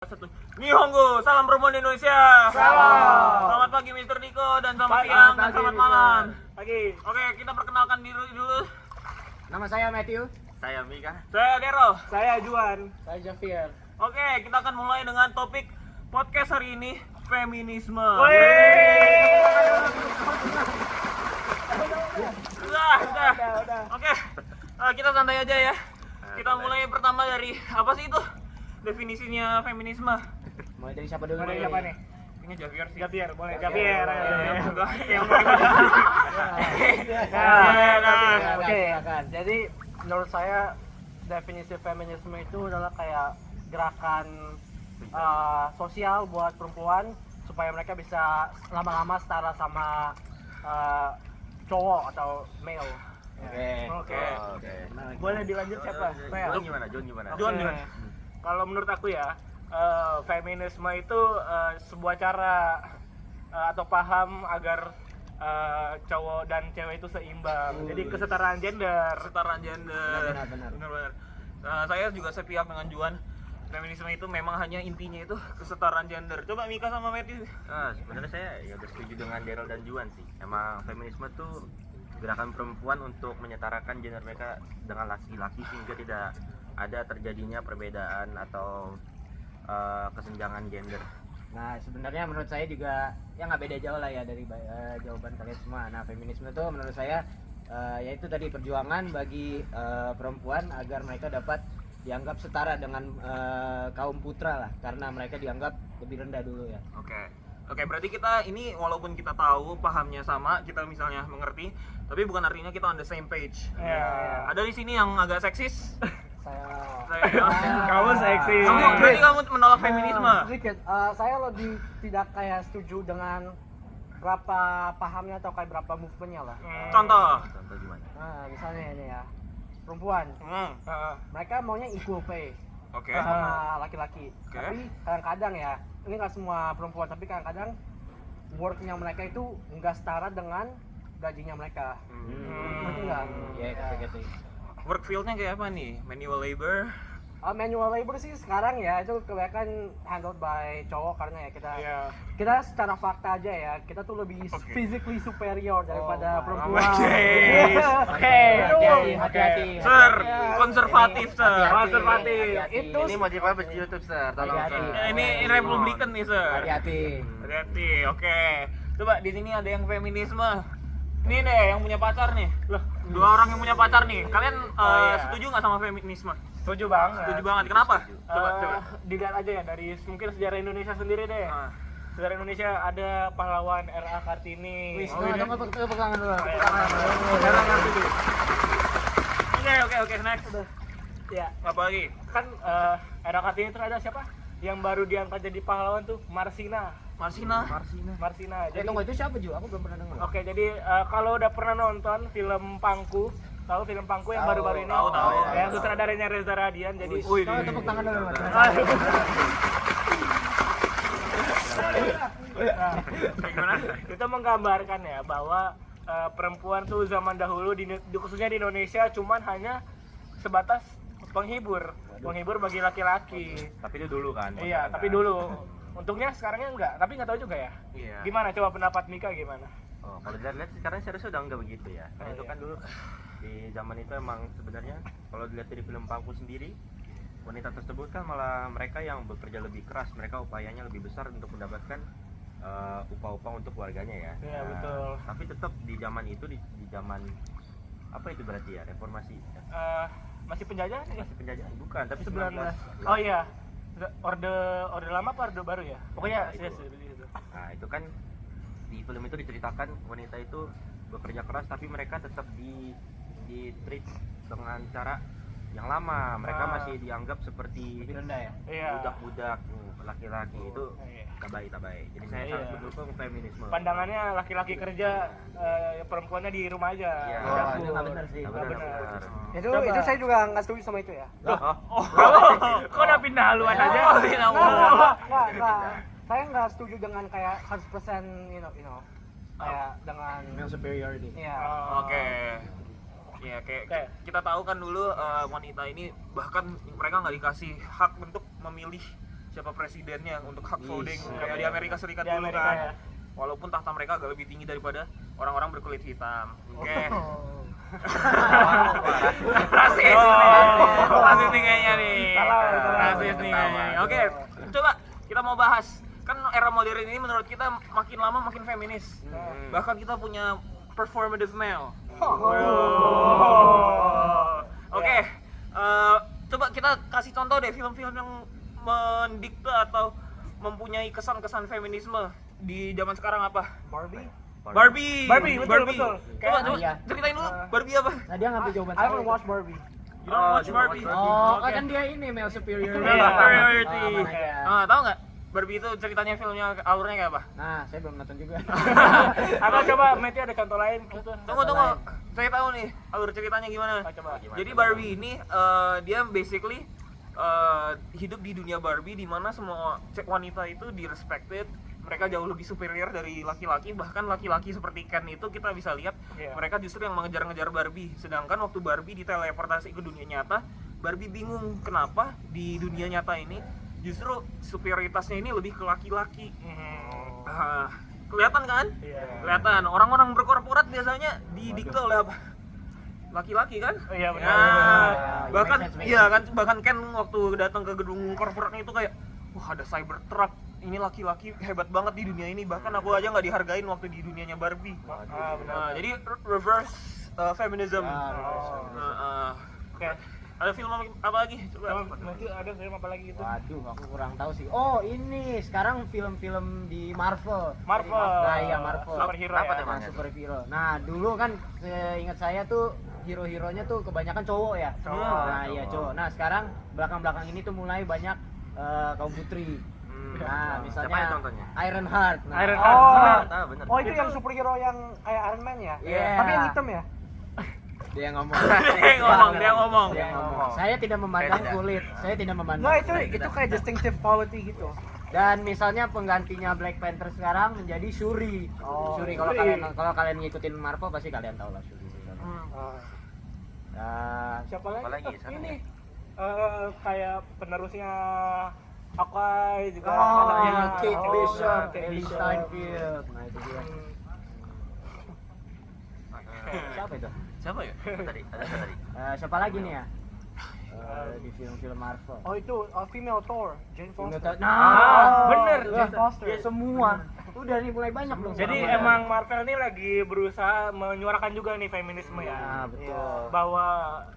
Satu. Nihongo, salam perempuan Indonesia. Salam. Selamat pagi Mr. Diko dan selamat siang dan selamat malam. Pagi. Oke, kita perkenalkan diri dulu. Nama saya Matthew. Saya Mika. Saya Dero. Saya Juan. Saya Javier. Oke, kita akan mulai dengan topik podcast hari ini, feminisme. Udah. Oke, kita santai aja ya. Kita mulai pertama dari apa sih itu? Definisinya feminisme. Mulai dari siapa dulu? Dari siapa nih? Ini Javier sih. Javier, boleh. Javier. Oke, kan. Jadi menurut saya definisi feminisme itu adalah kayak gerakan sosial buat perempuan supaya mereka bisa lama-lama setara sama cowok atau male. Oke. Boleh dilanjut siapa? John gimana? John. Kalau menurut aku ya, feminisme itu sebuah cara atau paham agar cowok dan cewek itu seimbang. Jadi kesetaraan gender. Benar. Saya juga sepihak dengan Juan. Feminisme itu memang hanya intinya itu kesetaraan gender. Coba Mika sama Matthew. Sebenarnya saya ya udah setuju dengan Daryl dan Juan sih. Emang feminisme tuh gerakan perempuan untuk menyetarakan gender mereka dengan laki-laki sehingga tidak ada terjadinya perbedaan atau kesenjangan gender. Nah, sebenarnya menurut saya juga ya nggak beda jauh lah ya dari jawaban kalian semua. Nah, feminisme itu menurut saya yaitu tadi perjuangan bagi perempuan agar mereka dapat dianggap setara dengan kaum putra lah, karena mereka dianggap lebih rendah dulu ya. Oke, berarti kita ini walaupun kita tahu pahamnya sama, kita misalnya mengerti, tapi bukan artinya kita on the same page. Ya. Ada di sini yang agak seksis. Kamu seksi. Berarti kamu menolak feminisme. Sedikit, saya lebih tidak kayak setuju dengan berapa pahamnya atau kayak berapa movementnya lah. Contoh. Contoh gimana? Nah, misalnya ini ya, perempuan, mereka maunya equal pay Oke. sama laki-laki. Oke. Tapi kadang-kadang ya, ini nggak semua perempuan, tapi kadang-kadang worknya mereka itu nggak setara dengan gajinya mereka. Ngerti nggak? Iya, ngerti. Work field-nya kayak apa nih? Manual labor. Manual labor sih sekarang ya itu kebanyakan handled by cowok, karena ya kita secara fakta aja ya, kita tuh lebih physically superior daripada perempuan. Hati-hati. Sir, konservatif, sir. Konservatif. Itu Ini mau apa di YouTube, Sir? Tolong, Hati-hati. Sir. Ini Republikan nih, sir. hati-hati. Hati-hati. Oke. Coba di sini ada yang feminisme. Ini deh yang punya pacar nih. Loh, dua orang yang punya pacar nih. Kalian setuju nggak sama feminisme? Setuju banget. Setuju banget. Kenapa? Coba. Dilihat aja ya dari mungkin sejarah Indonesia sendiri deh. Sejarah Indonesia ada pahlawan R.A. Kartini. Tepuk tangan dulu. Oke, next. Ya, Apa lagi? kan R.A. Kartini itu ada siapa? Yang baru diangkat jadi pahlawan tuh Marsina. Marsina. Jadi Tunggu, itu siapa Ju? Aku belum pernah dengar. Oke, jadi kalau udah pernah nonton film Pangku, tahu film Pangku yang baru-baru ini? Tahu, Ya, sutradaranya Reza Radian. Jadi Tepuk tangan dulu, Mas. Gimana? itu menggambarkan ya bahwa perempuan tuh zaman dahulu khususnya di Indonesia cuman hanya sebatas penghibur bagi laki-laki. Tapi itu dulu kan. Iya, tapi dulu. Untungnya sekarangnya enggak, tapi nggak tahu juga ya. Iya. Gimana coba pendapat Mika gimana? Oh, kalau dilihat sekarang seharusnya udah enggak begitu ya. Karena itu kan dulu di zaman itu emang sebenarnya kalau dilihat dari film Pangku sendiri, wanita tersebut kan malah mereka yang bekerja lebih keras, mereka upayanya lebih besar untuk mendapatkan upah-upah untuk keluarganya ya. Iya, betul. Tapi tetap di zaman itu di zaman apa itu berarti ya, reformasi ya? Masih penjajah? Masih penjajahan bukan, tapi 19. Oh iya. Orde lama apa orde baru ya? Pokoknya Itu. itu. Nah itu kan di film itu diceritakan wanita itu bekerja keras tapi mereka tetap di treat dengan cara yang lama. Mereka masih dianggap seperti Lebih rendah ya? Iya. budak-budak laki-laki itu Iya. tak baik. Jadi saya Iya. sangat mendukung feminisme. Pandangannya laki-laki kerja, perempuannya di rumah aja. Iya. Di dapur. Itu nggak benar sih. Nggak benar. Itu saya juga nggak setuju sama itu ya. Kok udah pindah haluan aja? Nggak. Saya nggak setuju dengan kayak 100% kayak dengan male superiority. Iya. Oke. Ya kayak kita tahu kan dulu wanita ini bahkan mereka nggak dikasih hak untuk memilih siapa presidennya untuk hak voting Yes. kayak di Amerika Serikat Di dulu Amerika, kan. ya. Walaupun tahta mereka agak lebih tinggi daripada orang-orang berkulit hitam. Oke. Rasis. Rasis nih kayaknya nih. Salah. Rasis nih kayaknya nih. Oke, coba kita mau bahas. Kan era modern ini menurut kita makin lama makin feminis. Bahkan kita punya performative male. Oke, coba kita kasih contoh deh film-film yang mendikte atau mempunyai kesan-kesan feminisme di zaman sekarang apa? Barbie. Barbie, betul. Coba Iya. ceritain dulu Barbie apa? Nah, dia ngambil jawaban I haven't saya. watched Barbie. You don't watch dia Barbie? Oh, Oke. kan dia ini male superior. Male superiority. Oh, mana dia? Tahu nggak? Barbie itu ceritanya filmnya alurnya kayak apa? Nah, saya belum nonton juga. Atau coba Matthew ada contoh lain gitu. Tunggu. Saya tahu nih alur ceritanya gimana. Coba. Jadi Barbie ini dia basically hidup di dunia Barbie di mana semua wanita itu di-respected, mereka jauh lebih superior dari laki-laki, bahkan laki-laki seperti Ken itu kita bisa lihat mereka justru yang mengejar-ngejar Barbie. Sedangkan waktu Barbie diteleportasi ke dunia nyata, Barbie bingung kenapa di dunia nyata ini justru superioritasnya ini lebih ke laki-laki. Kelihatan kan? Iya. Kelihatan. Orang-orang berkorporat biasanya didikte oleh apa? Laki-laki kan? Iya, benar. Nah, benar. bahkan Make sense, iya kan bahkan Ken waktu datang ke gedung korporatnya itu kayak wah ada Cybertruck. Ini laki-laki hebat banget di dunia ini. Bahkan aku aja nggak dihargain waktu di dunianya Barbie. Benar. Nah, jadi reverse feminism. Oke. Ada film apa lagi? Coba. Matthew ada film apa lagi gitu? Waduh, aku kurang tahu sih. Oh, ini sekarang film-film di Marvel. Marvel. Nah, iya Marvel. Superhero Apa ya. tuh, Nah, superhero. Nah, dulu kan seingat saya tuh hero-heronya tuh kebanyakan cowok ya. Cowok. Nah, iya cowok. Nah, sekarang belakang-belakang ini tuh mulai banyak kaum putri. Nah, misalnya Siapa yang contohnya? Ironheart. Nah, Ironheart. Bener. Oh, itu yang superhero yang kayak Iron Man ya? Iya. Tapi yang hitam ya? dia ngomong. Dia ngomong. Saya tidak memandang Saya tidak. kulit. Saya tidak memandang. Nah, itu kayak distinctive quality gitu. Dan misalnya penggantinya Black Panther sekarang menjadi Shuri. Oh, Shuri Shuri. kalau kalian ngikutin Marvel pasti kalian tahu lah Shuri. Nah, Siapa lagi? Apa lagi? Siapa Ini lagi? kayak penerusnya Hawkeye juga. Kate Oh, Bishop, Kate Ellie Bishop. Steinfeld. Nah, itu dia. Siapa itu? Siapa ya? Tadi, ada tadi. Siapa lagi nih ya? Di film-film Marvel. Oh, itu female Thor, Jane Foster. Bener. Jane Foster. Ya, semua. Udah nih mulai banyak belum. Jadi sekarang. emang Marvel ini lagi berusaha menyuarakan juga nih feminisme ya. Nah, betul. Bahwa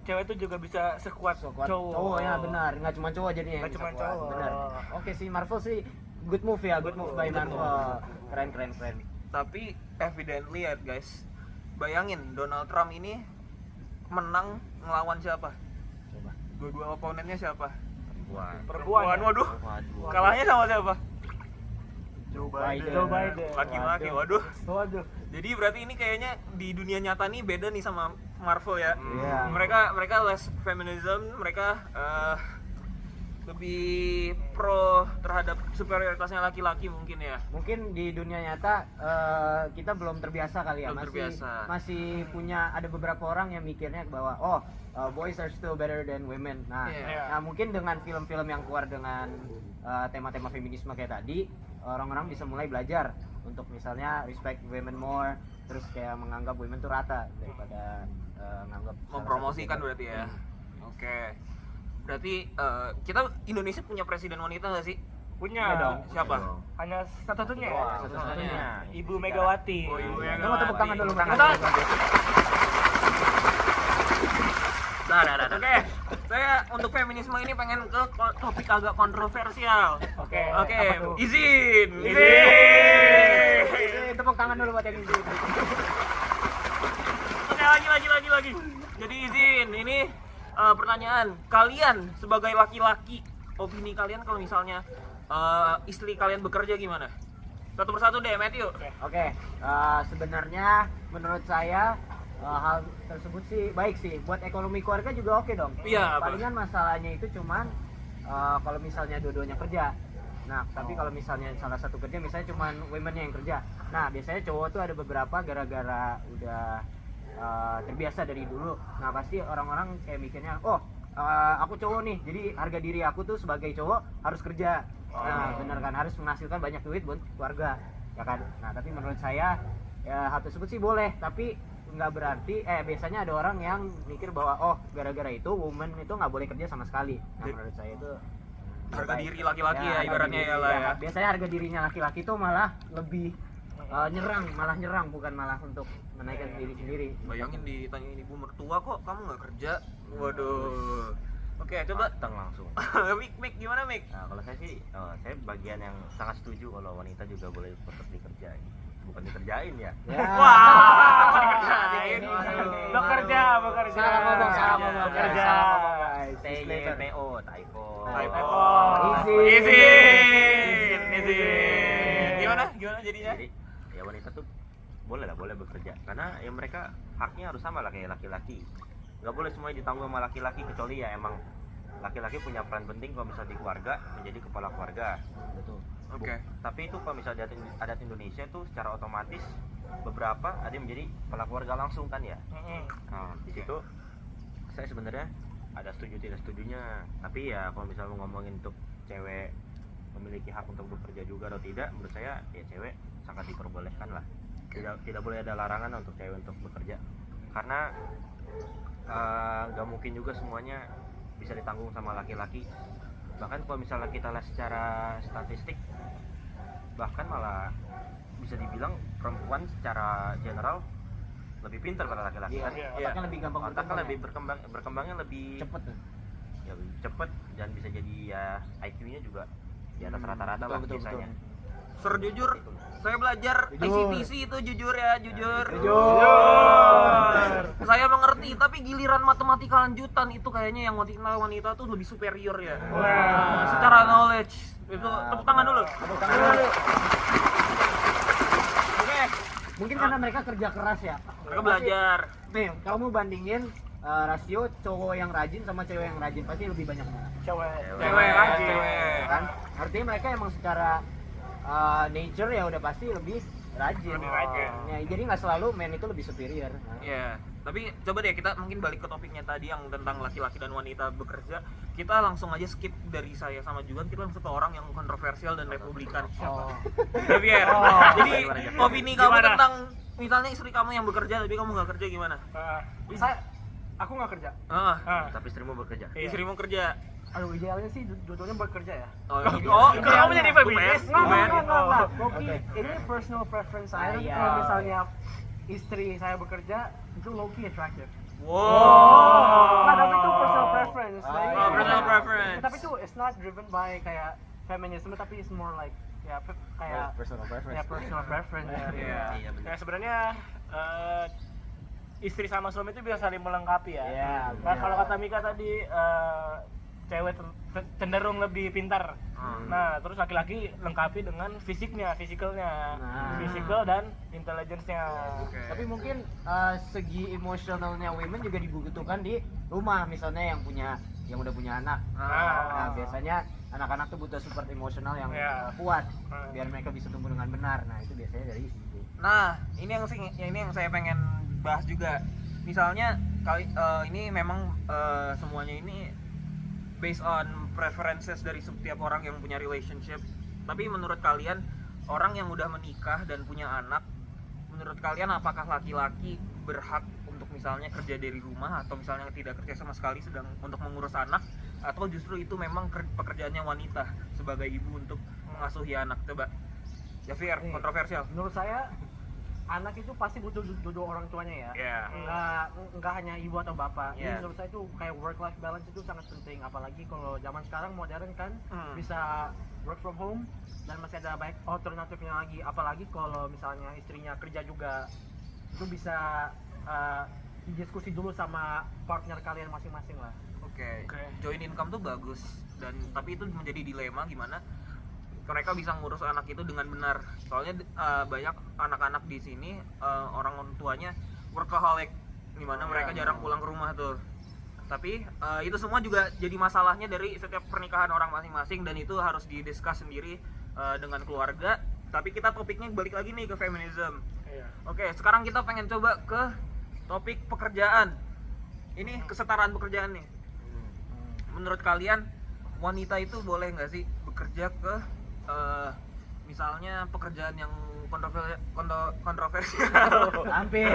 cewek itu juga bisa sekuat Kuat cowok. cowok ya benar, nggak cuma cowok jadinya yang Nggak bisa cuma kuat. cowok. Benar. Oke sih Marvel sih good move ya, good move by Marvel. Keren. Tapi evidently ya guys, bayangin Donald Trump ini menang ngelawan siapa? Coba. Dua-dua oponennya siapa? Perempuan. Waduh, Waduh. kalahnya sama siapa? Joe Biden. Laki-laki, waduh. Waduh. Jadi berarti ini kayaknya di dunia nyata nih beda nih sama Marvel ya. Iya. Mereka less feminism, mereka lebih pro terhadap superioritasnya laki-laki mungkin ya. Mungkin di dunia nyata kita belum terbiasa kali ya, Belum terbiasa. masih punya ada beberapa orang yang mikirnya bahwa boys are still better than women. Nah, Iya. nah mungkin dengan film-film yang keluar dengan tema-tema feminisme kayak tadi, orang-orang bisa mulai belajar untuk misalnya respect women more, terus kayak menganggap women tuh rata daripada menganggap Mempromosikan berarti ya. Oke. Berarti kita Indonesia punya presiden wanita nggak sih? Punya. Iya dong. Siapa? Hanya satu-satunya ya? Wah, satu-satunya. Ibu Megawati. Oh, Ibu Megawati. Tunggu tepuk tangan dulu. Tepuk Tepuk tangan. tangan. Oke, saya untuk feminisme ini pengen ke topik agak kontroversial. Oke. Oke, apa tuh? izin. Tepuk tangan dulu buat yang ini. Oke, lagi. Jadi izin, ini pertanyaan. Kalian sebagai laki-laki, opini kalian kalau misalnya istri kalian bekerja gimana? Satu persatu deh, Matthew. Oke, sebenarnya menurut saya hal tersebut sih baik sih buat ekonomi keluarga juga oke dong. Iya, palingan masalahnya itu cuman kalau misalnya dua-duanya kerja. Nah, tapi kalau misalnya salah satu kerja misalnya cuman womennya yang kerja. Nah, biasanya cowok tuh ada beberapa gara-gara udah terbiasa dari dulu. Nah, pasti orang-orang kayak mikirnya, aku cowok nih, jadi harga diri aku tuh sebagai cowok harus kerja. Nah, bener kan, harus menghasilkan banyak duit buat keluarga, ya kan. Nah, tapi menurut saya ya hal tersebut sih boleh, tapi nggak berarti biasanya ada orang yang mikir bahwa oh gara-gara itu woman itu nggak boleh kerja sama sekali. Nah, menurut saya itu Harga diri laki-laki ya harga ibaratnya diri, ya lah ya. Biasanya harga dirinya laki-laki itu malah lebih nyerang, bukan malah untuk menaikkan diri sendiri. Bayangin ditanyain ibu mertua kok kamu nggak kerja. Waduh. Oke, coba Mateng langsung. Mik gimana Mik? Nah, kalau saya sih, saya bagian yang sangat setuju kalau wanita juga boleh tetap dikerjain. Bukan dikerjain ya. Wah, dikerjain. Bekerja. Salah ngomong, Bekerja. guys. TYPO, typo. Typo. Izin. Gimana jadinya? Jadi, ya wanita tuh boleh bekerja. Karena ya mereka haknya harus sama lah kayak laki-laki. Nggak boleh semuanya ditanggung sama laki-laki, kecuali ya emang laki-laki punya peran penting kalau misalnya di keluarga, menjadi kepala keluarga. Betul. Oke. Tapi itu kalau misalnya adat Indonesia tuh secara otomatis beberapa ada yang menjadi kepala keluarga langsung kan ya. Nah, di situ saya sebenarnya ada setuju tidak setujunya. Tapi ya kalau misalnya lu ngomongin untuk cewek memiliki hak untuk bekerja juga atau tidak, menurut saya ya cewek sangat diperbolehkan lah. Tidak boleh ada larangan untuk cewek untuk bekerja. Karena nggak mungkin juga semuanya bisa ditanggung sama laki-laki. Bahkan kalau misalnya kita lihat secara statistik, bahkan malah bisa dibilang perempuan secara general lebih pintar pada laki-laki kan. Otaknya lebih gampang Otaknya lebih berkembangnya lebih cepet. ya lebih cepet dan bisa jadi ya IQ-nya juga di atas rata-rata lah betul. biasanya. Sur jujur, saya belajar ICTC itu jujur ya, jujur. Saya mengerti, tapi giliran matematika lanjutan itu kayaknya yang wanita tuh lebih superior ya. Secara knowledge. Itu tepuk tangan dulu. Oke, Mungkin karena mereka kerja keras ya. mereka belajar. Nih, kamu bandingin rasio cowok yang rajin sama cewek yang rajin pasti lebih banyak mana? Cewek. Cewek rajin. Kan? Artinya mereka emang secara nature ya udah pasti lebih rajin. Lebih rajin. Ya, jadi nggak selalu men itu lebih superior. Nah. Ya, tapi coba deh kita mungkin balik ke topiknya tadi yang tentang laki-laki dan wanita bekerja. Kita langsung aja skip dari saya sama Juan, kita langsung ke orang yang kontroversial dan republikan. Oh. Javier. Jadi opini kamu Gimana? tentang misalnya istri kamu yang bekerja tapi kamu nggak kerja gimana? Aku nggak kerja. Tapi istrimu bekerja. Iya. Istrimu kerja. Aduh, idealnya sih dua-duanya bekerja ya. Kamu jadi feminis? Enggak. Oke. Ini personal preference saya. Iya. Kalau misalnya istri saya bekerja, itu low-key attractive. Wow. Nah, tapi itu personal preference. Oh, personal preference. Tapi itu it's not driven by kayak feminism, tapi it's more like ya kayak Personal preference. ya personal preference. Iya. Iya benar. Ya sebenarnya istri sama suami itu bisa saling melengkapi ya. Iya, Nah, benar. kalau kata Mika tadi cewek cenderung lebih pintar. Nah, terus laki-laki lengkapi dengan fisiknya, physicalnya, Nah. physical dan intelligence-nya. Tapi mungkin segi emosionalnya women juga dibutuhkan di rumah, misalnya yang udah punya anak. Nah, biasanya anak-anak tuh butuh support emosional yang Iya. kuat biar mereka bisa tumbuh dengan benar. Nah, itu biasanya dari ibu. Nah, ini yang saya pengen bahas juga. Misalnya ini memang semuanya ini based on preferences dari setiap orang yang punya relationship. Tapi menurut kalian, orang yang udah menikah dan punya anak, menurut kalian apakah laki-laki berhak untuk misalnya kerja dari rumah atau misalnya tidak kerja sama sekali sedang untuk mengurus anak, atau justru itu memang pekerjaannya wanita sebagai ibu untuk mengasuhi anak? Coba Javier, kontroversial. Menurut saya anak itu pasti butuh dua orang tuanya ya. Iya. Nggak hanya ibu atau bapak. Iya. Jadi menurut saya itu kayak work life balance itu sangat penting, apalagi kalau zaman sekarang modern kan bisa work from home dan masih ada banyak alternatifnya lagi, apalagi kalau misalnya istrinya kerja juga, itu bisa diskusi dulu sama partner kalian masing-masing lah. Oke. Joint income tuh bagus tapi itu menjadi dilema gimana mereka bisa ngurus anak itu dengan benar. Soalnya banyak anak-anak di sini orang tuanya workaholic, dimana mereka jarang pulang ke rumah tuh. Tapi itu semua juga jadi masalahnya dari setiap pernikahan orang masing-masing dan itu harus didiskus sendiri dengan keluarga. Tapi kita topiknya balik lagi nih ke feminism. Oke, sekarang kita pengen coba ke topik pekerjaan. Ini kesetaraan pekerjaan nih. Menurut kalian wanita itu boleh nggak sih bekerja ke misalnya pekerjaan yang kontroversial. Hampir.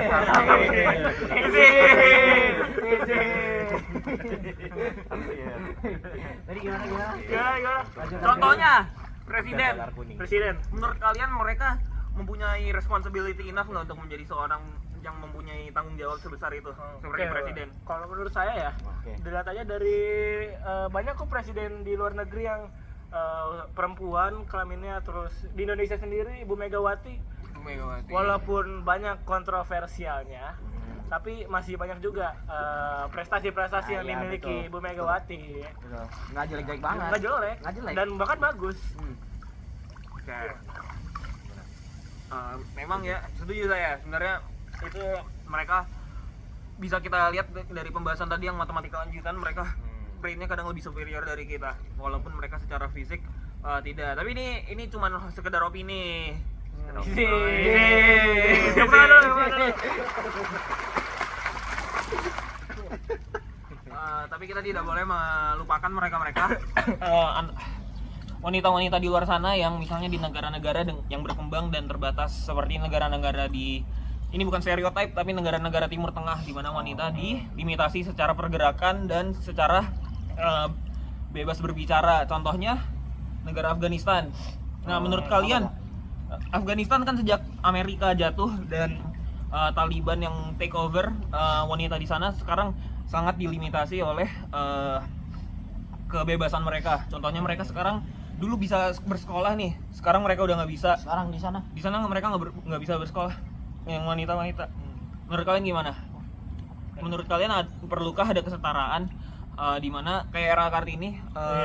Tadi gimana? Gimana? Contohnya presiden. Presiden. Menurut kalian mereka mempunyai responsibility enough nggak untuk menjadi seorang yang mempunyai tanggung jawab sebesar itu seperti Oke, presiden? Kalau menurut saya ya, Oke. dilihat aja dari banyak kok presiden di luar negeri yang perempuan kelaminnya, terus di Indonesia sendiri Ibu Megawati, walaupun banyak kontroversialnya, tapi masih banyak juga prestasi-prestasi yang Iya, dimiliki betul. Ibu Megawati. Betul. Nggak jelek-jelek banget. Nggak jelek, Nggak jelek. dan bahkan bagus. Oke. Memang ya setuju saya sebenarnya itu mereka bisa kita lihat dari pembahasan tadi yang matematika lanjutan mereka brainnya kadang lebih superior dari kita walaupun mereka secara fisik tidak, tapi ini cuma sekedar opini. Tapi kita tidak boleh melupakan mereka wanita-wanita di luar sana yang misalnya di negara-negara yang berkembang dan terbatas seperti negara-negara di ini bukan stereotip tapi negara-negara Timur Tengah di mana wanita dilimitasi secara pergerakan dan secara bebas berbicara. Contohnya negara Afghanistan. Nah, menurut kalian Afghanistan kan sejak Amerika jatuh dan Taliban yang take over wanita di sana sekarang sangat dilimitasi oleh kebebasan mereka. Contohnya mereka sekarang dulu bisa bersekolah nih, sekarang mereka udah nggak bisa. Sekarang di sana. Di sana mereka nggak bisa bersekolah, yang wanita-wanita. Menurut kalian gimana? Menurut kalian perlukah ada kesetaraan di mana kayak era Kartini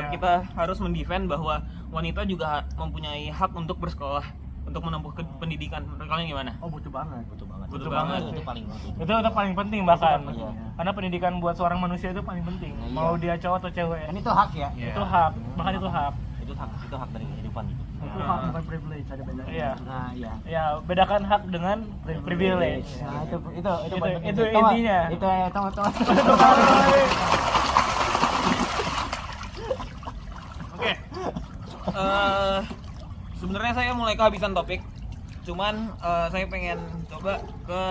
kita harus mendefend bahwa wanita juga mempunyai hak untuk bersekolah, untuk menempuh pendidikan. Menurut kalian gimana? Oh, butuh banget. Butuh banget. banget. Itu paling penting. Itu udah paling penting bahkan. Iya. Karena pendidikan buat seorang manusia itu paling penting. Iya. Mau dia cowok atau cewek. Dan itu hak ya. Itu hak, bahkan itu hak. Itu hak dari kehidupan gitu. Itu hak bukan privilege, ada bedanya. Iya. Nah, iya. Ya, bedakan hak dengan privilege. Nah, itu Itu intinya. Itu ya, tunggu. Oke. Sebenarnya saya mulai kehabisan topik. Cuman saya pengen coba ke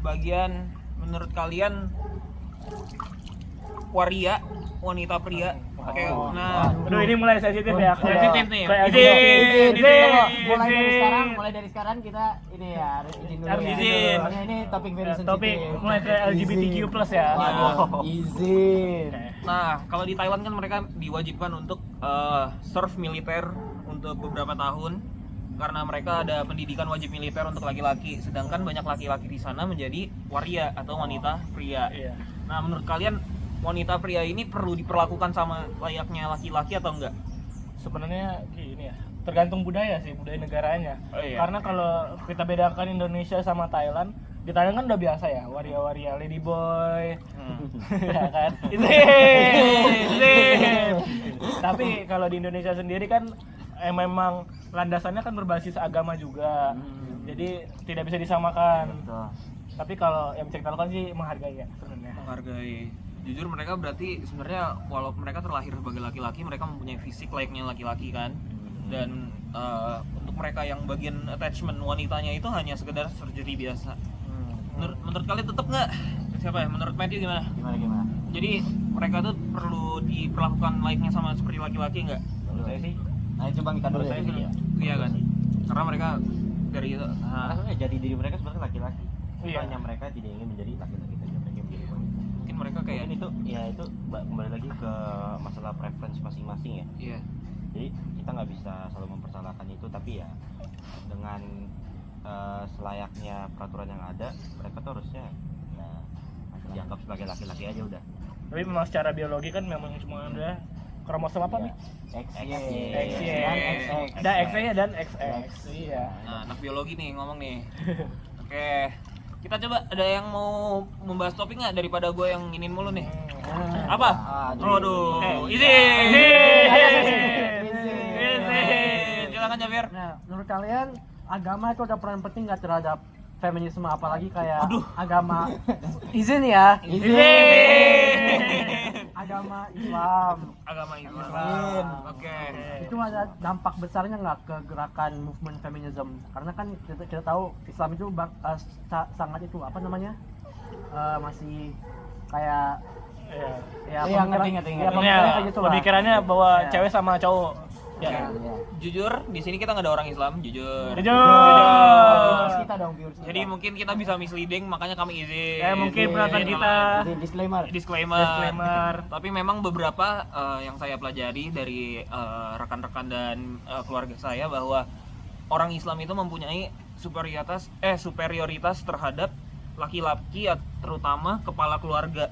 bagian menurut kalian waria, wanita pria. Oke. Nah, Aduh, ini mulai sensitif ya. sensitif nih. Kayak Mulai dari sekarang kita ini ya harus izin dulu Harus ya. izin. Soalnya ini topik very sensitif. Topik mulai ke LGBTQ+ ya. Waduh, izin. Nah, kalau di Thailand kan mereka diwajibkan untuk serve militer untuk beberapa tahun karena mereka ada pendidikan wajib militer untuk laki-laki, sedangkan banyak laki-laki di sana menjadi waria atau wanita pria. Iya. Nah, menurut kalian wanita pria ini perlu diperlakukan sama layaknya laki-laki atau enggak? Sebenarnya gini ya, tergantung budaya sih, budaya negaranya. Oh, iya. Karena kalau kita bedakan Indonesia sama Thailand, di Thailand kan udah biasa ya, waria-waria ladyboy, ya kan? Tapi kalau di Indonesia sendiri kan memang landasannya kan berbasis agama juga, jadi tidak bisa disamakan. Betul. Tapi kalau yang bisa kita lakukan sih menghargai ya sebenarnya. Menghargai. Jujur mereka berarti sebenarnya walaupun mereka terlahir sebagai laki-laki, mereka mempunyai fisik layaknya laki-laki kan. Dan untuk mereka yang bagian attachment wanitanya itu hanya sekedar surgery biasa. Menurut kalian tetap nggak? Siapa ya? Menurut Matthew gimana? Gimana? Jadi mereka tuh perlu diperlakukan layaknya sama seperti laki-laki nggak? Menurut saya sih, Nah, coba kita dulu menurut saya sih ya. ya. Iya kan? Karena mereka dari Karena sebenarnya jadi diri mereka sebenarnya laki-laki. Iya. Hanya mereka tidak ingin menjadi laki-laki saja, mereka ingin menjadi wanita. mungkin mereka kayak Mungkin itu ya itu kembali lagi ke masalah preference masing-masing ya. iya. Jadi kita nggak bisa selalu mempersalahkan itu, tapi ya dengan selayaknya peraturan yang ada, mereka tuh harusnya ya dianggap sebagai laki-laki aja udah. Tapi memang secara biologi kan memang cuma ada kromosom apa nih? XY. XY. Dan XX. Ada XY dan XX. Iya. Nah, anak biologi nih ngomong nih. Oke, kita coba ada yang mau membahas topik nggak daripada gue yang ingin mulu nih? Apa? Aduh, izin. Silakan Jafir. Nah, menurut kalian agama itu ada peran penting nggak terhadap feminisme, apalagi kayak agama izin ya, agama Islam. Agama Islam. Islam. Oke. Itu ada dampak besarnya nggak ke gerakan movement feminism? Karena kan kita tahu Islam itu sangat itu apa namanya masih kayak Iya, ngerti. ya, pemikirannya bahwa Ya. cewek sama cowok. Ya. Jujur, di sini kita nggak ada orang Islam, jujur. Jujur. Kita dong viewers kita. Jadi mungkin kita bisa misleading, makanya kami izin. Mungkin penonton kita. Disclaimer. Disclaimer. Tapi memang beberapa yang saya pelajari dari rekan-rekan dan keluarga saya bahwa orang Islam itu mempunyai superioritas terhadap laki-laki, terutama kepala keluarga.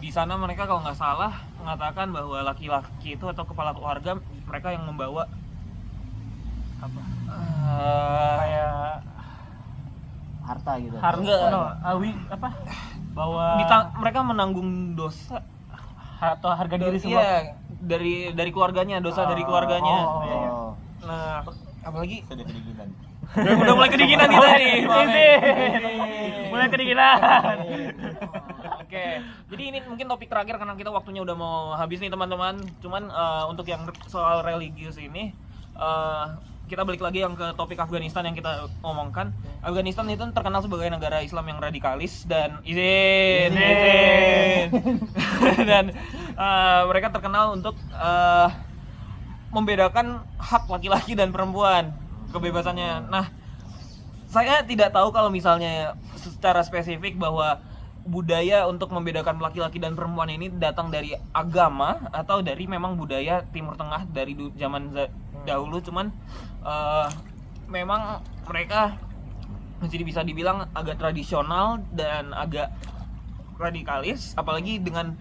Di sana mereka kalau nggak salah mengatakan bahwa laki-laki itu atau kepala keluarga mereka yang membawa Apa? kayak Harta gitu. Enggak. Apa? Bahwa mereka menanggung dosa atau harga diri semua. iya, dari keluarganya, dosa dari keluarganya. Oh. Nah, apalagi Sudah kedinginan. udah mulai kedinginan kita nih. Mulai kedinginan. Oke, jadi ini mungkin topik terakhir karena kita waktunya udah mau habis nih teman-teman. Cuman untuk yang soal religius ini, kita balik lagi yang ke topik Afghanistan yang kita omongkan. Afghanistan itu terkenal sebagai negara Islam yang radikalis dan izin. Dan mereka terkenal untuk membedakan hak laki-laki dan perempuan, kebebasannya. Nah, saya tidak tahu kalau misalnya secara spesifik bahwa budaya untuk membedakan laki-laki dan perempuan ini datang dari agama atau dari memang budaya Timur Tengah dari zaman dahulu. Cuman memang mereka jadi bisa dibilang agak tradisional dan agak radikalis, apalagi dengan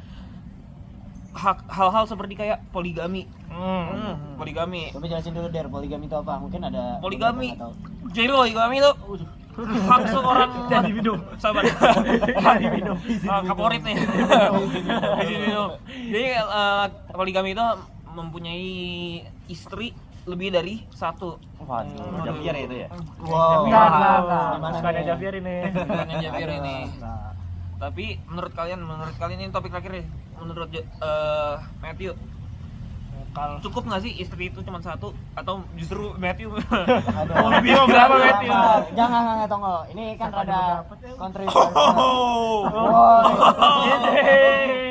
hal-hal seperti kayak poligami. Poligami. Coba jelasin dulu Der, poligami itu apa? Mungkin ada Poligami. beberapa yang nggak tahu. Jadi poligami itu hak seorang Jadi minum. sabar. Jadi minum. Kaporit nih. Izin minum. Jadi poligami itu mempunyai istri lebih dari satu. Waduh, Javier itu ya. Wow. Enggak. Gimana Suka ada nih? Javier ini. Bukannya Javier ini. Nah, Tapi menurut kalian ini topik terakhir nih. Menurut Matthew, Kalau cukup nggak sih istri itu cuma satu atau justru Matthew aduh. mau lebih mau berapa Matthew? Jangan tunggu. Ini kan Siapa rada juga dapat ya? kontroversial. Oh.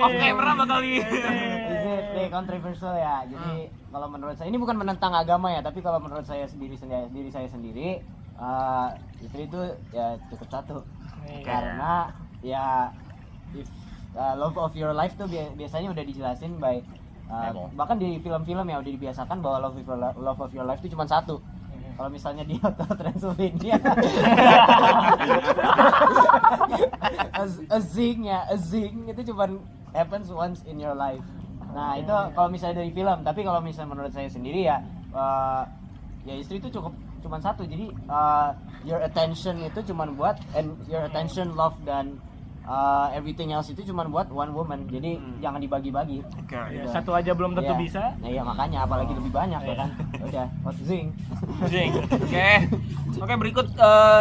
Off camera bakal di. Ini kontroversial ya. Jadi kalau menurut saya ini bukan menentang agama ya, tapi kalau menurut saya diri saya sendiri istri itu ya cukup satu. Karena ya love of your life tuh biasanya udah dijelasin by bahkan di film-film ya udah dibiasakan bahwa love of your life itu cuma satu. Kalau misalnya di Hotel Transylvania a zing itu cuma happens once in your life. Nah itu kalau misalnya dari film, tapi kalau misalnya menurut saya sendiri ya ya istri itu cuma satu. Jadi your attention itu cuma buat your attention, love dan everything else itu cuma buat one woman. Jadi jangan dibagi-bagi. Ya, satu aja belum tentu Iya. bisa. Nah iya makanya apalagi lebih banyak ya kan. Udah, zing. Oke, berikut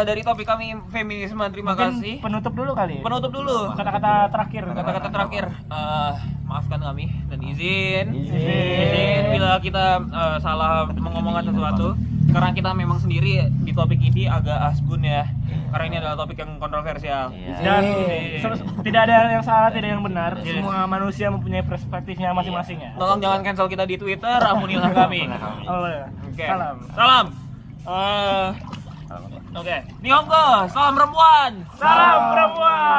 dari topik kami feminisme. Terima Mungkin kasih. penutup dulu kali. Penutup dulu. Kata-kata terakhir. Kata-kata terakhir. Maafkan kami dan izin Izin. bila kita salah mengomongkan sesuatu. Karena kita memang sendiri di topik ini agak asbun ya. Karena ini adalah topik yang kontroversial. Dan Izin. tidak ada yang salah, tidak yang benar. Semua manusia mempunyai perspektifnya masing-masing ya. Tolong jangan cancel kita di Twitter, ampunilah kami. Oh, ya. Oke. Salam. Salam. Oke. Nihongo, salam perempuan. Salam perempuan.